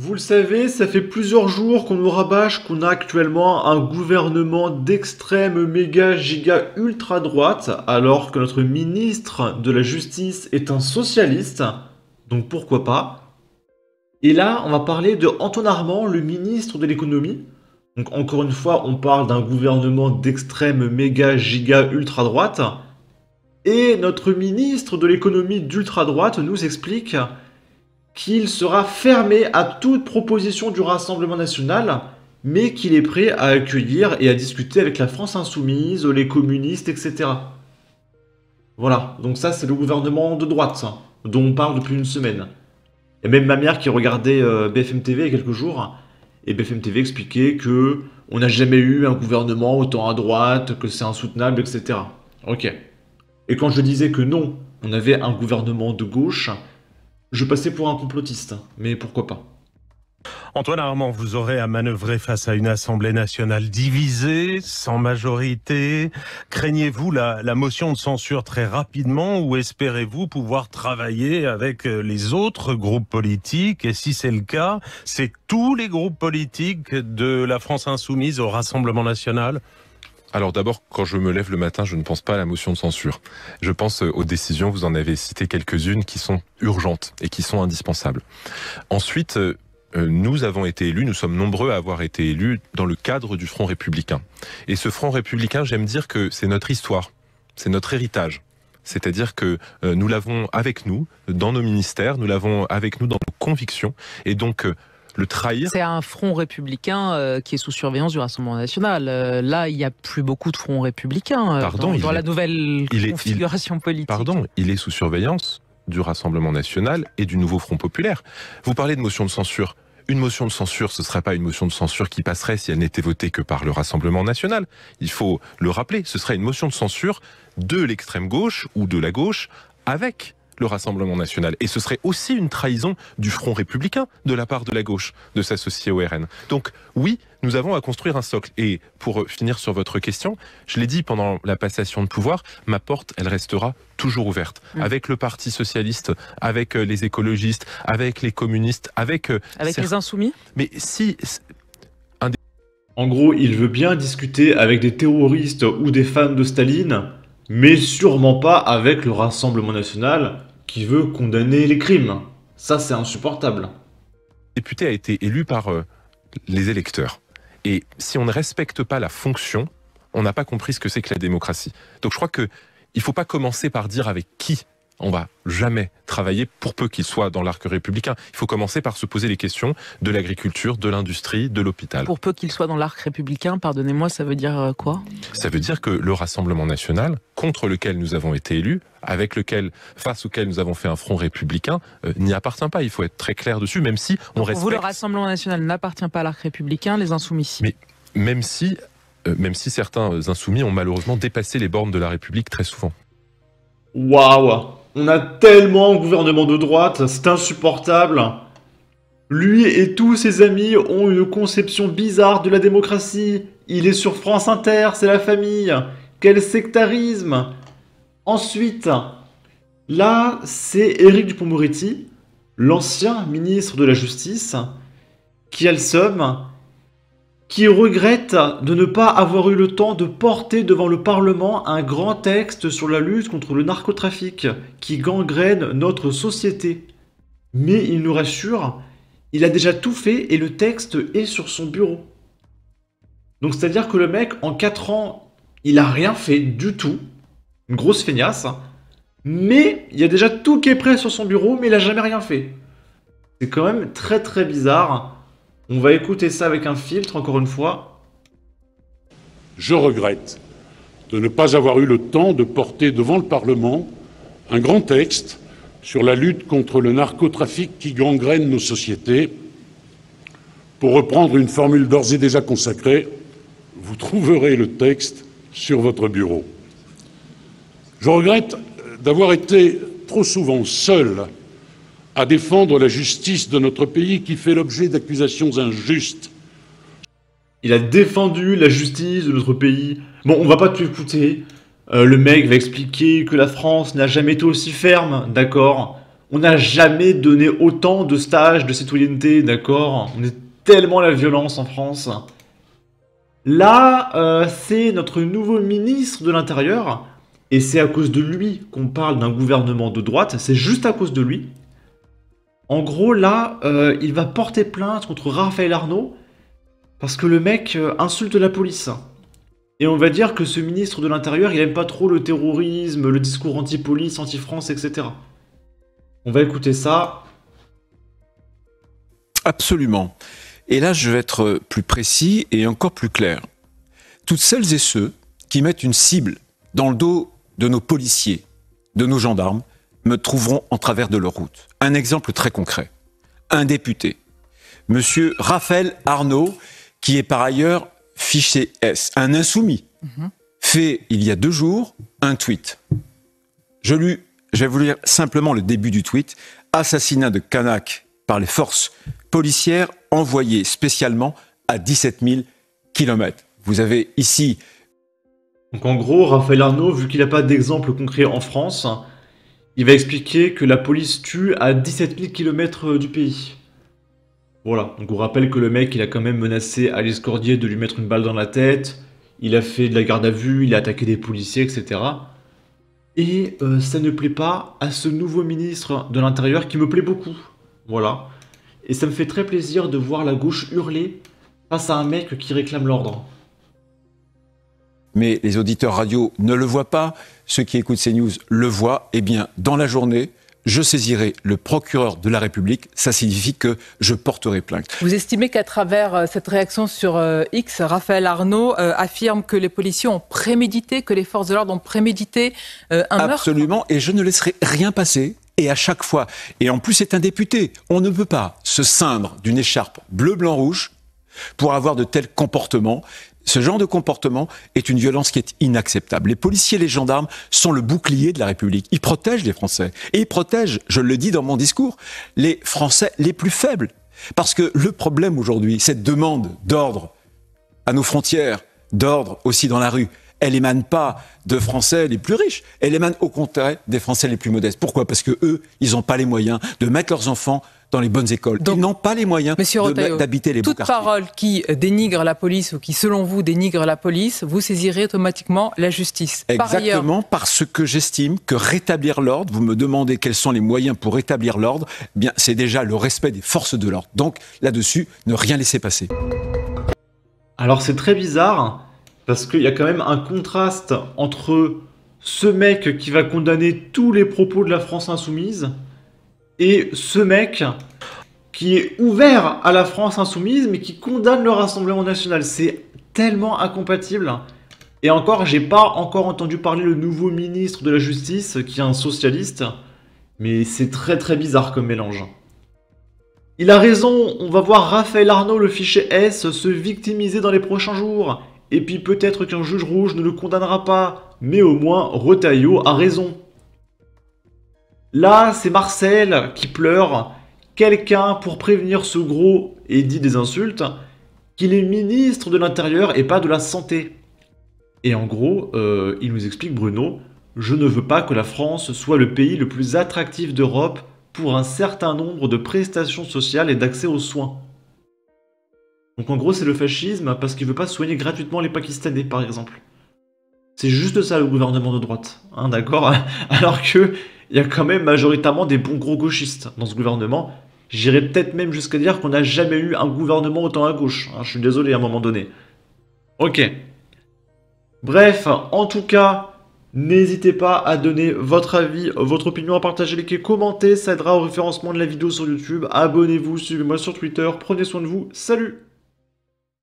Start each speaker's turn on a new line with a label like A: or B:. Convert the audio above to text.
A: Vous le savez, ça fait plusieurs jours qu'on nous rabâche qu'on a actuellement un gouvernement d'extrême méga giga ultra droite, alors que notre ministre de la Justice est un socialiste, donc pourquoi pas. Et là, on va parler de Antoine Armand, le ministre de l'économie. Donc encore une fois, on parle d'un gouvernement d'extrême méga giga ultra droite. Et notre ministre de l'économie d'ultra droite nous explique qu'il sera fermé à toute proposition du Rassemblement national, mais qu'il est prêt à accueillir et à discuter avec la France insoumise, les communistes, etc. Voilà, donc ça c'est le gouvernement de droite, ça, dont on parle depuis une semaine. Et même ma mère qui regardait BFM TV il y a quelques jours, et BFM TV expliquait que on n'a jamais eu un gouvernement autant à droite, que c'est insoutenable, etc. Ok. Et quand je disais que non, on avait un gouvernement de gauche, je passais pour un complotiste, mais pourquoi pas.
B: Antoine Armand, vous aurez à manœuvrer face à une Assemblée nationale divisée, sans majorité. Craignez-vous la motion de censure très rapidement ou espérez-vous pouvoir travailler avec les autres groupes politiques? Et si c'est le cas, c'est tous les groupes politiques de la France insoumise au Rassemblement national?
C: Alors d'abord, quand je me lève le matin, je ne pense pas à la motion de censure. Je pense aux décisions, vous en avez cité quelques-unes, qui sont urgentes et qui sont indispensables. Ensuite, nous avons été élus, nous sommes nombreux à avoir été élus dans le cadre du Front républicain. Et ce Front républicain, j'aime dire que c'est notre histoire, c'est notre héritage. C'est-à-dire que nous l'avons avec nous, dans nos ministères, nous l'avons avec nous dans nos convictions. Et donc, le trahir...
D: C'est un front républicain qui est sous surveillance du Rassemblement national. Là, il n'y a plus beaucoup de fronts républicains dans la nouvelle configuration politique.
C: Pardon, il est sous surveillance du Rassemblement national et du nouveau Front populaire. Vous parlez de motion de censure. Une motion de censure, ce ne serait pas une motion de censure qui passerait si elle n'était votée que par le Rassemblement national. Il faut le rappeler, ce serait une motion de censure de l'extrême gauche ou de la gauche avec le Rassemblement national. Et ce serait aussi une trahison du Front républicain de la part de la gauche de s'associer au RN. Donc oui, nous avons à construire un socle. Et pour finir sur votre question, je l'ai dit pendant la passation de pouvoir, ma porte, elle restera toujours ouverte. Avec le Parti socialiste, avec les écologistes, avec les communistes, avec
D: les insoumis.
C: Mais si...
A: En gros, il veut bien discuter avec des terroristes ou des fans de Staline, mais sûrement pas avec le Rassemblement national qui veut condamner les crimes. Ça, c'est insupportable.
C: Le député a été élu par les électeurs. Et si on ne respecte pas la fonction, on n'a pas compris ce que c'est que la démocratie. Donc je crois qu'il ne faut pas commencer par dire avec qui on va jamais travailler, pour peu qu'il soit dans l'arc républicain. Il faut commencer par se poser les questions de l'agriculture, de l'industrie, de l'hôpital.
D: Pour peu qu'il soit dans l'arc républicain, pardonnez-moi, ça veut dire quoi?
C: Ça veut dire que le Rassemblement national, contre lequel nous avons été élus, face auquel nous avons fait un front républicain, n'y appartient pas. Il faut être très clair dessus, même si on respecte...
D: Vous, le Rassemblement national n'appartient pas à l'arc républicain, les insoumis.
C: Mais même si certains insoumis ont malheureusement dépassé les bornes de la République très souvent.
A: Waouh! On a tellement un gouvernement de droite, c'est insupportable. Lui et tous ses amis ont une conception bizarre de la démocratie. Il est sur France Inter, c'est la famille. Quel sectarisme! Ensuite, là, c'est Éric Dupond-Moretti, l'ancien ministre de la Justice, qui a le seum, qui regrette de ne pas avoir eu le temps de porter devant le Parlement un grand texte sur la lutte contre le narcotrafic qui gangrène notre société. Mais il nous rassure, il a déjà tout fait et le texte est sur son bureau. Donc c'est-à-dire que le mec, en 4 ans, il a rien fait du tout. Une grosse feignasse. Mais il y a déjà tout qui est prêt sur son bureau, mais il a jamais rien fait. C'est quand même très très bizarre. On va écouter ça avec un filtre, encore une fois.
E: Je regrette de ne pas avoir eu le temps de porter devant le Parlement un grand texte sur la lutte contre le narcotrafic qui gangrène nos sociétés. Pour reprendre une formule d'ores et déjà consacrée, vous trouverez le texte sur votre bureau. Je regrette d'avoir été trop souvent seul à défendre la justice de notre pays qui fait l'objet d'accusations injustes.
A: Il a défendu la justice de notre pays. Bon, on va pas tout écouter. Le mec va expliquer que la France n'a jamais été aussi ferme, d'accord. On n'a jamais donné autant de stages de citoyenneté, d'accord? On est tellement la violence en France. Là, c'est notre nouveau ministre de l'Intérieur, et c'est à cause de lui qu'on parle d'un gouvernement de droite, c'est juste à cause de lui. En gros, là, il va porter plainte contre Raphaël Arnaud, parce que le mec insulte la police. Et on va dire que ce ministre de l'Intérieur, il aime pas trop le terrorisme, le discours anti-police, anti-France, etc. On va écouter ça.
F: Absolument. Et là, je vais être plus précis et encore plus clair. Toutes celles et ceux qui mettent une cible dans le dos de nos policiers, de nos gendarmes, me trouveront en travers de leur route. Un exemple très concret. Un député, monsieur Raphaël Arnaud, qui est par ailleurs fiché S, un insoumis, fait il y a 2 jours un tweet. Je vais vous lire simplement le début du tweet. Assassinat de Canaque par les forces policières envoyées spécialement à 17 000 km. Vous avez ici...
A: Donc en gros, Raphaël Arnaud, vu qu'il n'a pas d'exemple concret en France, il va expliquer que la police tue à 17 000 km du pays. Voilà, donc on rappelle que le mec, il a quand même menacé Alice Cordier de lui mettre une balle dans la tête, il a fait de la garde à vue, il a attaqué des policiers, etc. Et ça ne plaît pas à ce nouveau ministre de l'Intérieur qui me plaît beaucoup. Voilà. Et ça me fait très plaisir de voir la gauche hurler face à un mec qui réclame l'ordre.
F: Mais les auditeurs radio ne le voient pas, ceux qui écoutent CNews le voient. Eh bien, dans la journée, je saisirai le procureur de la République, ça signifie que je porterai plainte.
G: Vous estimez qu'à travers cette réaction sur X, Raphaël Arnaud affirme que les policiers ont prémédité, que les forces de l'ordre ont prémédité un meurtre?
F: Absolument, et je ne laisserai rien passer. Et à chaque fois, et en plus c'est un député, on ne peut pas se ceindre d'une écharpe bleu, blanc, rouge pour avoir de tels comportements. Ce genre de comportement est une violence qui est inacceptable. Les policiers et les gendarmes sont le bouclier de la République. Ils protègent les Français. Et ils protègent, je le dis dans mon discours, les Français les plus faibles. Parce que le problème aujourd'hui, cette demande d'ordre à nos frontières, d'ordre aussi dans la rue, elle émane pas de Français les plus riches, elle émane au contraire des Français les plus modestes. Pourquoi? Parce que eux, ils n'ont pas les moyens de mettre leurs enfants dans les bonnes écoles. Donc, ils n'ont pas les moyens d'habiter les beaux quartiers.
G: Toute parole qui dénigre la police ou qui, selon vous, dénigre la police, vous saisirez automatiquement la justice.
F: Exactement, parce que j'estime que rétablir l'ordre, vous me demandez quels sont les moyens pour rétablir l'ordre, eh bien c'est déjà le respect des forces de l'ordre. Donc là-dessus, ne rien laisser passer.
A: Alors c'est très bizarre, parce qu'il y a quand même un contraste entre ce mec qui va condamner tous les propos de la France insoumise et ce mec qui est ouvert à la France insoumise mais qui condamne le Rassemblement national. C'est tellement incompatible. Et encore, j'ai pas encore entendu parler le nouveau ministre de la Justice qui est un socialiste, mais c'est très très bizarre comme mélange. Il a raison, on va voir Raphaël Arnaud, le fichier S, se victimiser dans les prochains jours. Et puis peut-être qu'un juge rouge ne le condamnera pas, mais au moins Retailleau a raison. Là, c'est Marcel qui pleure, quelqu'un pour prévenir ce gros, et dit des insultes, qu'il est ministre de l'Intérieur et pas de la Santé. Et en gros, il nous explique, Bruno, « Je ne veux pas que la France soit le pays le plus attractif d'Europe pour un certain nombre de prestations sociales et d'accès aux soins. » Donc en gros, c'est le fascisme parce qu'il veut pas soigner gratuitement les Pakistanais, par exemple. C'est juste ça le gouvernement de droite, hein, d'accord? Alors que il y a quand même majoritairement des bons gros gauchistes dans ce gouvernement. J'irais peut-être même jusqu'à dire qu'on n'a jamais eu un gouvernement autant à gauche. Hein, je suis désolé à un moment donné. Ok. Bref, en tout cas, n'hésitez pas à donner votre avis, votre opinion, à partager, liker, commenter. Ça aidera au référencement de la vidéo sur YouTube. Abonnez-vous, suivez-moi sur Twitter. Prenez soin de vous. Salut!